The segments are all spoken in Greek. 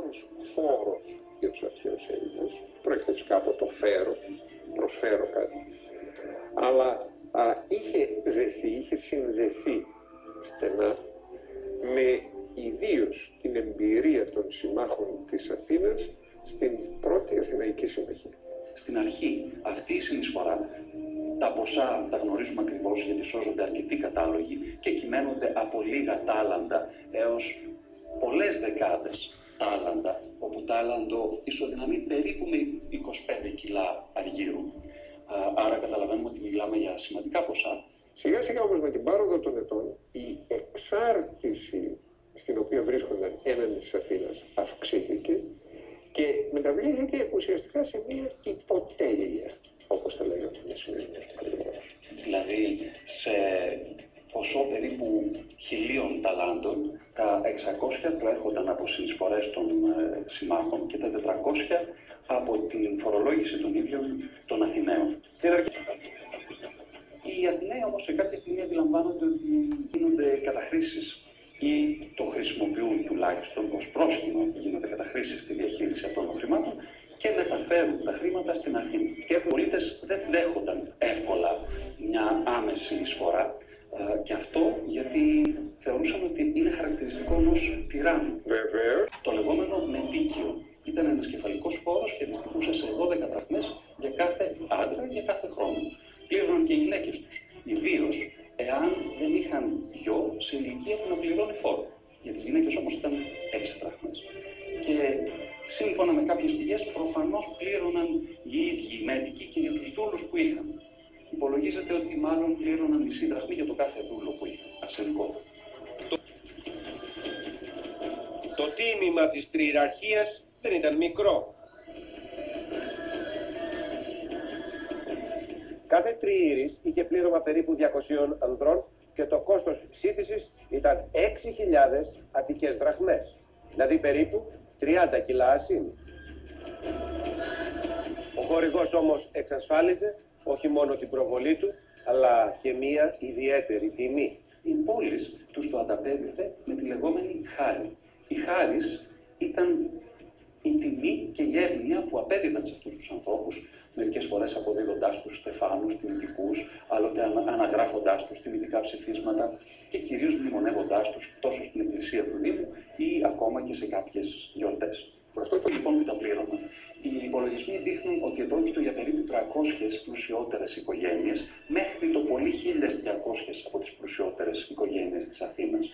βασικός φόρος για τους αρχαίους Έλληνες. Πρόκειται φυσικά από το φέρω, προσφέρω κάτι. Αλλά είχε συνδεθεί στενά με ιδίως την εμπειρία των συμμάχων της Αθήνας στην πρώτη Αθηναϊκή Συμμαχία. Στην αρχή αυτή η συνεισφορά, τα ποσά τα γνωρίζουμε ακριβώς γιατί σώζονται αρκετοί κατάλογοι και κυμαίνονται από λίγα τάλαντα έως πολλές δεκάδες τάλαντα, όπου τάλαντο ισοδυναμεί περίπου με 25 κιλά αργύρου. Άρα καταλαβαίνουμε ότι μιλάμε για σημαντικά ποσά. Σιγά σιγά όμως με την πάροδο των ετών η εξάρτηση στην οποία βρίσκονταν έναντι της Αθήνας αυξήθηκε και μεταβλήθηκε ουσιαστικά σε μια υποτέλεια, όπως θα λέγαμε με σημερινούς παλαιούς. Δηλαδή σε ποσό περίπου 1.000 ταλάντων, τα 600 προέρχονταν από συνεισφορές των συμμάχων και τα 400 από την φορολόγηση των ίδιων των Αθηναίων. Οι Αθηναίοι όμως σε κάποια στιγμή αντιλαμβάνονται ότι γίνονται καταχρήσεις ή το χρησιμοποιούν τουλάχιστον ως πρόσχημα, γίνονται καταχρήσεις στη διαχείριση αυτών των χρημάτων και μεταφέρουν τα χρήματα στην Αθήνα. Και οι πολίτες δεν δέχονταν εύκολα μια άμεση εισφορά και αυτό γιατί θεωρούσαν ότι είναι χαρακτηριστικό ενός τυράννου. Βέβαια. Το λεγόμενο μεντίκιο ήταν ένας κεφαλικός φόρος και αντιστοιχούσε σε 12 δραχμές για κάθε άντρα για κάθε χρόνο. Πλήρωναν και οι γυναίκες τους, ιδίως εάν δεν είχαν γιο σε ηλικία που να πληρώνει φόρο. Για τις γυναίκες όμως ήταν 6 δραχμές. Και σύμφωνα με κάποιες πηγές προφανώς πλήρωναν οι ίδιοι οι μέτικοι και για τους δούλους που είχαν. Υπολογίζεται ότι μάλλον πλήρωναν μισή δραχμή για το κάθε δούλο που είχαν. Αρσενικό. Το τίμημα της τριεραρχίας δεν ήταν μικρό. Κάθε τριήρης είχε πλήρωμα περίπου 200 ανδρών και το κόστος σύντησης ήταν 6.000 αττικές δραχμές, δηλαδή περίπου 30 κιλά ασίμι. Ο χορηγός όμως εξασφάλιζε όχι μόνο την προβολή του, αλλά και μία ιδιαίτερη τιμή. Η πόλης τους το ανταπέδιδε με τη λεγόμενη χάρη. Η χάρις ήταν η τιμή και η εύνοια που απέδιδαν σε αυτούς τους ανθρώπους, μερικές φορές αποδίδοντάς τους στεφάνους, τιμητικούς, άλλοτε αναγράφοντάς τους τιμητικά ψηφίσματα και κυρίως μνημονεύοντάς τους τόσο στην εκκλησία του Δήμου ή ακόμα και σε κάποιες γιορτές. Αυτό το λοιπόν που τα πλήρωνα. Οι υπολογισμοί δείχνουν ότι επρόκειτο για περίπου 300 πλουσιότερες οικογένειες, μέχρι το πολύ 1.200 από τις πλουσιότερες οικογένειες της Αθήνας.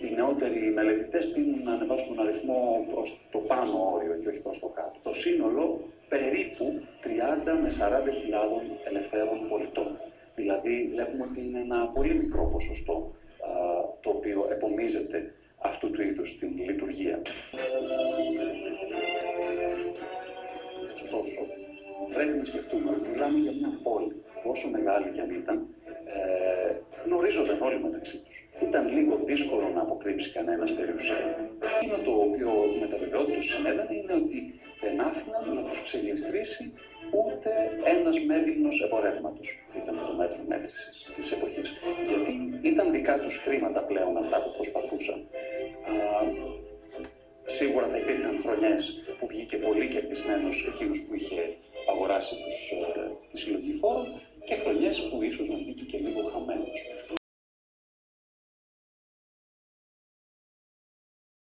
Οι νεότεροι μελετητές τείνουν να ανεβάσουν τον αριθμό προς το πάνω όριο και όχι προς το κάτω. Το σύνολο περίπου 30 με 40.000 ελευθέρων πολιτών. Δηλαδή βλέπουμε ότι είναι ένα πολύ μικρό ποσοστό το οποίο επομίζεται αυτού του είδους την λειτουργία. Ωστόσο, πρέπει να σκεφτούμε ότι μιλάμε για μια πόλη που όσο μεγάλη κι αν ήταν, γνωρίζονταν όλοι μεταξύ τους. Ήταν λίγο δύσκολο να αποκρύψει κανένας περιουσία. Εκείνο το οποίο με τα βεβαιότητα συνέβαινε είναι ότι δεν άφηναν να τους ξεγλιστρήσει ούτε ένας μέγνος εμπορεύματος. Ήταν το μέτρο μέτρησης της εποχής. Γιατί ήταν δικά τους χρήματα πλέον αυτά που προσπαθούσαν. Σίγουρα θα υπήρχαν χρονιές που βγήκε πολύ κερδισμένος εκείνος που είχε αγοράσει τη συλλογή φόρων και χρονιές που ίσως να βγήκε και λίγο χαμένος.